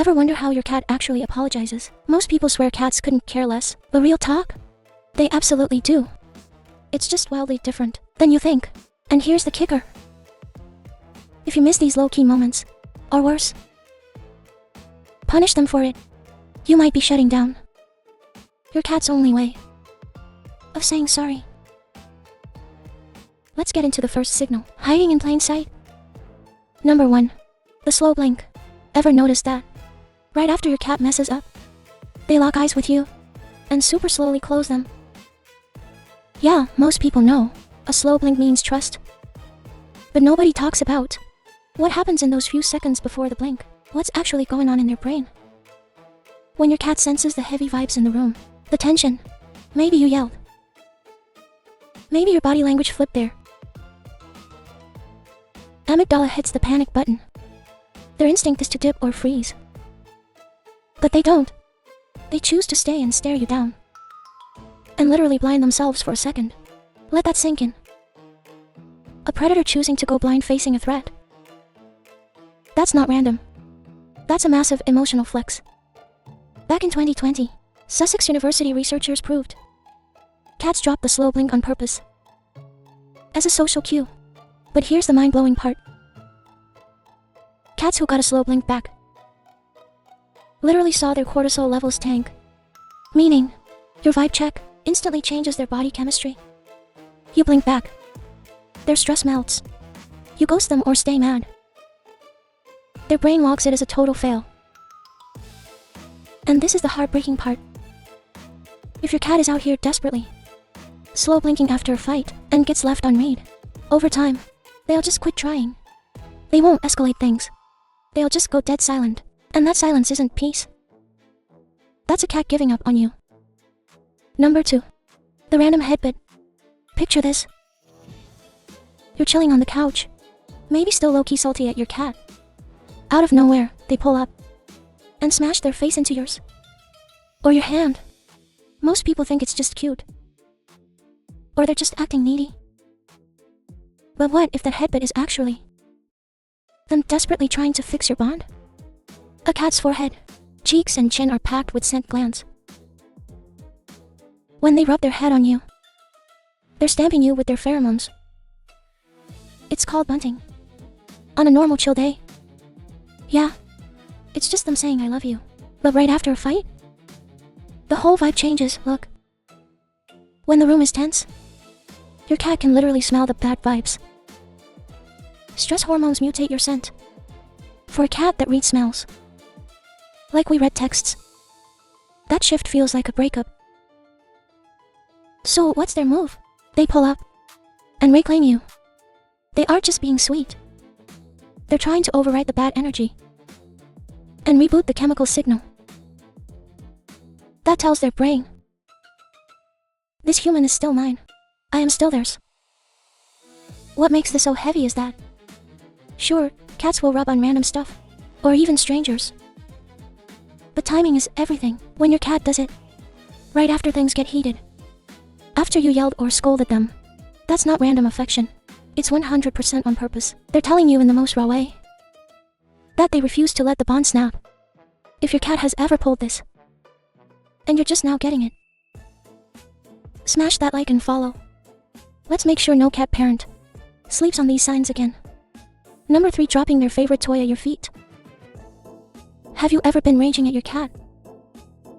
Ever wonder how your cat actually apologizes? Most people swear cats couldn't care less, but real talk? They absolutely do. It's just wildly different than you think. And here's the kicker. If you miss these low-key moments, or worse, punish them for it, you might be shutting down your cat's only way of saying sorry. Let's get into the first signal. Hiding in plain sight. Number 1. The slow blink. Ever notice that? Right after your cat messes up, they lock eyes with you and super slowly close them. Yeah, most people know a slow blink means trust. But nobody talks about what happens in those few seconds before the blink. What's actually going on in their brain? When your cat senses the heavy vibes in the room, the tension, maybe you yelled. Maybe your body language flipped there. Amygdala hits the panic button. Their instinct is to dip or freeze. But they don't. They choose to stay and stare you down. And literally blind themselves for a second. Let that sink in. A predator choosing to go blind facing a threat. That's not random. That's a massive emotional flex. Back in 2020, Sussex University researchers proved cats drop the slow blink on purpose as a social cue. But here's the mind-blowing part. Cats who got a slow blink back literally saw their cortisol levels tank. Meaning, your vibe check instantly changes their body chemistry. You blink back, their stress melts. You ghost them or stay mad, their brain logs it as a total fail. And this is the heartbreaking part. If your cat is out here desperately slow blinking after a fight and gets left unread, over time, they'll just quit trying. They won't escalate things. They'll just go dead silent. And that silence isn't peace. That's a cat giving up on you. Number 2. The random headbutt. Picture this. You're chilling on the couch, maybe still low-key salty at your cat. Out of nowhere, they pull up and smash their face into yours. Or your hand. Most people think it's just cute. Or they're just acting needy. But what if that headbutt is actually them desperately trying to fix your bond? A cat's forehead, cheeks and chin are packed with scent glands. When they rub their head on you, they're stamping you with their pheromones. It's called bunting. On a normal chill day, yeah, it's just them saying I love you. But right after a fight, the whole vibe changes. Look. When the room is tense, your cat can literally smell the bad vibes. Stress hormones mutate your scent. For a cat that reads smells like we read texts, that shift feels like a breakup. So what's their move? They pull up and reclaim you. They aren't just being sweet. They're trying to override the bad energy and reboot the chemical signal. That tells their brain, this human is still mine. I am still theirs. What makes this so heavy is that, sure, cats will rub on random stuff, or even strangers. But timing is everything. When your cat does it right after things get heated, after you yelled or scolded them, that's not random affection. It's 100% on purpose. They're telling you in the most raw way that they refuse to let the bond snap. If your cat has ever pulled this, and you're just now getting it, smash that like and follow. Let's make sure no cat parent sleeps on these signs again. Number 3. Dropping their favorite toy at your feet. Have you ever been raging at your cat,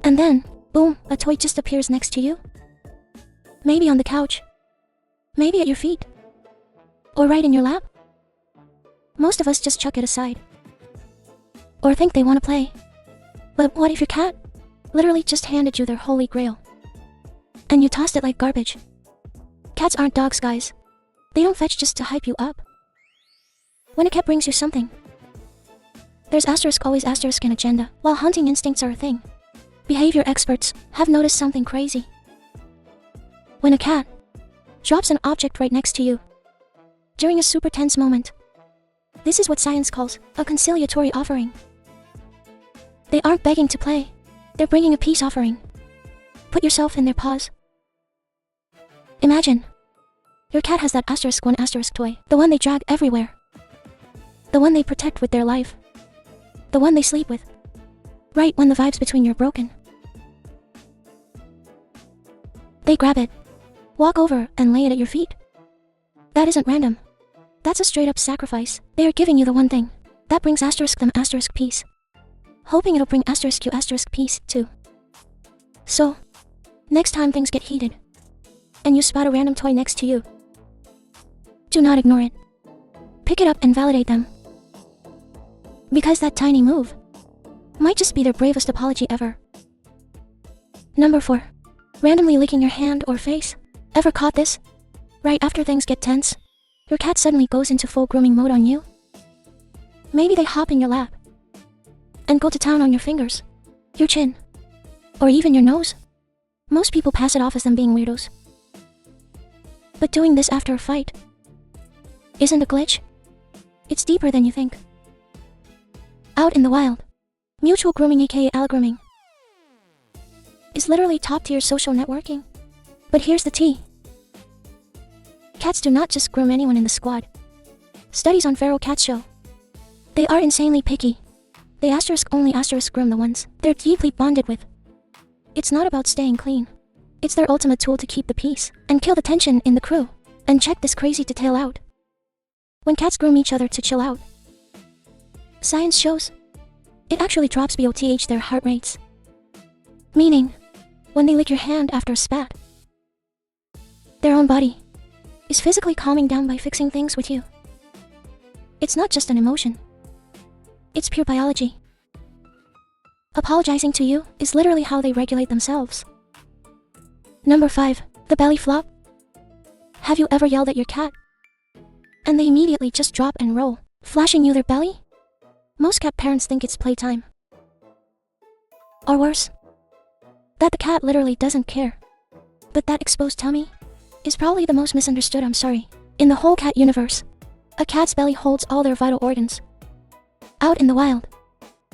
and then, boom, a toy just appears next to you? Maybe on the couch, maybe at your feet, or right in your lap? Most of us just chuck it aside, or think they want to play. But what if your cat literally just handed you their holy grail, and you tossed it like garbage? Cats aren't dogs, guys. They don't fetch just to hype you up. When a cat brings you something, there's always an agenda. While hunting instincts are a thing, behavior experts have noticed something crazy. When a cat drops an object right next to you during a super tense moment, this is what science calls a conciliatory offering. They aren't begging to play. They're bringing a peace offering. Put yourself in their paws. Imagine your cat has that *1 toy, the one they drag everywhere, the one they protect with their life, the one they sleep with, Right when the vibes between you are broken. They grab it, walk over, and lay it at your feet. That isn't random. That's a straight-up sacrifice. They are giving you the one thing that brings them peace. Hoping it'll bring you peace too. So, next time things get heated, and you spot a random toy next to you, do not ignore it. Pick it up and validate them. Because that tiny move might just be their bravest apology ever. Number 4. Randomly licking your hand or face. Ever caught this? Right after things get tense, your cat suddenly goes into full grooming mode on you. Maybe they hop in your lap and go to town on your fingers, your chin, or even your nose. Most people pass it off as them being weirdos. But doing this after a fight isn't a glitch. It's deeper than you think. Out in the wild, mutual grooming, aka algrooming, is literally top-tier social networking. But here's the tea. Cats do not just groom anyone in the squad. Studies on feral cats show they are insanely picky. They only groom the ones they're deeply bonded with. It's not about staying clean. It's their ultimate tool to keep the peace and kill the tension in the crew. And check this crazy detail out. When cats groom each other to chill out, science shows it actually drops their heart rates. Meaning, when they lick your hand after a spat, their own body is physically calming down by fixing things with you. It's not just an emotion. It's pure biology. Apologizing to you is literally how they regulate themselves. Number 5. The belly flop. Have you ever yelled at your cat and they immediately just drop and roll, flashing you their belly? Most cat parents think it's playtime. Or worse, that the cat literally doesn't care. But that exposed tummy is probably the most misunderstood in the whole cat universe. A cat's belly holds all their vital organs. Out in the wild,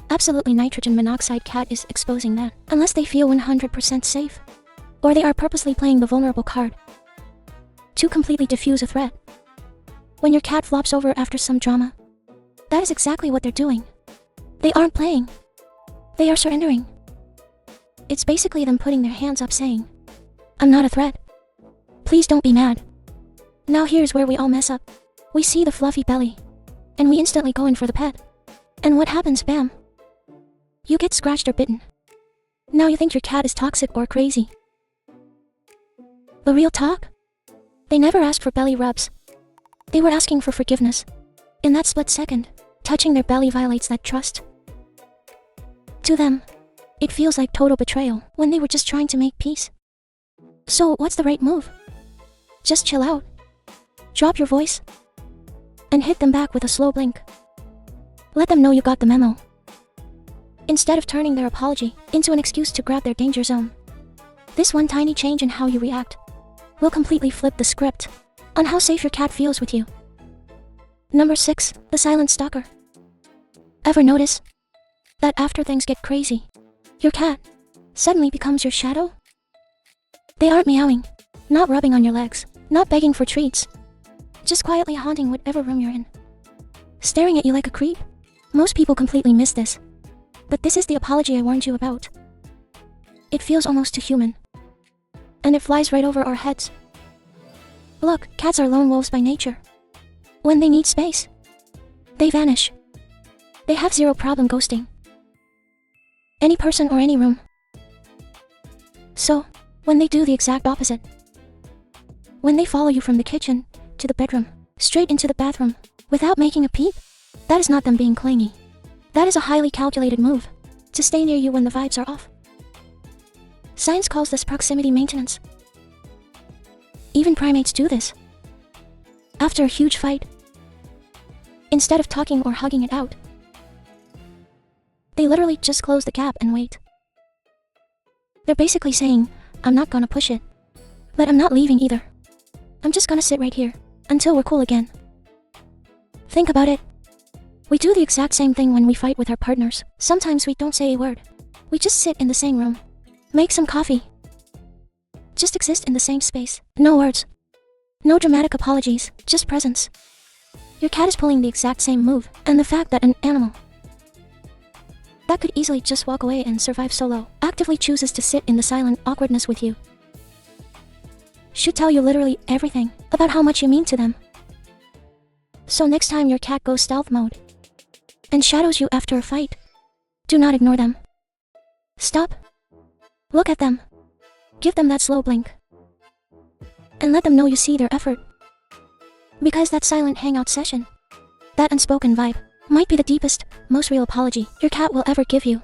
absolutely nitrogen monoxide cat is exposing that unless they feel 100% safe, or they are purposely playing the vulnerable card to completely diffuse a threat. When your cat flops over after some drama, that is exactly what they're doing. They aren't playing. They are surrendering. It's basically them putting their hands up saying, I'm not a threat. Please don't be mad. Now here's where we all mess up. We see the fluffy belly, and we instantly go in for the pet. And what happens? Bam! You get scratched or bitten. Now you think your cat is toxic or crazy. The real talk? They never asked for belly rubs. They were asking for forgiveness. In that split second, touching their belly violates that trust. To them, it feels like total betrayal when they were just trying to make peace. So what's the right move? Just chill out, drop your voice, and hit them back with a slow blink. Let them know you got the memo. Instead of turning their apology into an excuse to grab their danger zone. This one tiny change in how you react will completely flip the script on how safe your cat feels with you. Number 6. The silent stalker. Ever notice that after things get crazy, your cat suddenly becomes your shadow? They aren't meowing, not rubbing on your legs, not begging for treats, just quietly haunting whatever room you're in, staring at you like a creep. Most people completely miss this, but this is the apology I warned you about. It feels almost too human, and it flies right over our heads. Look, cats are lone wolves by nature. When they need space, they vanish. They have zero problem ghosting any person or any room. So, when they do the exact opposite, when they follow you from the kitchen to the bedroom, straight into the bathroom, without making a peep, that is not them being clingy. That is a highly calculated move to stay near you when the vibes are off. Science calls this proximity maintenance. Even primates do this. After a huge fight, instead of talking or hugging it out, they literally just close the gap and wait. They're basically saying, I'm not gonna push it, but I'm not leaving either. I'm just gonna sit right here until we're cool again. Think about it. We do the exact same thing when we fight with our partners. Sometimes we don't say a word. We just sit in the same room, make some coffee, just exist in the same space. No words, no dramatic apologies, just presence. Your cat is pulling the exact same move, and the fact that an animal that could easily just walk away and survive solo, actively chooses to sit in the silent awkwardness with you. Should tell you literally everything about how much you mean to them. So next time your cat goes stealth mode and shadows you after a fight, do not ignore them. Stop. Look at them. Give them that slow blink. And let them know you see their effort. Because that silent hangout session, that unspoken vibe, might be the deepest, most real apology your cat will ever give you.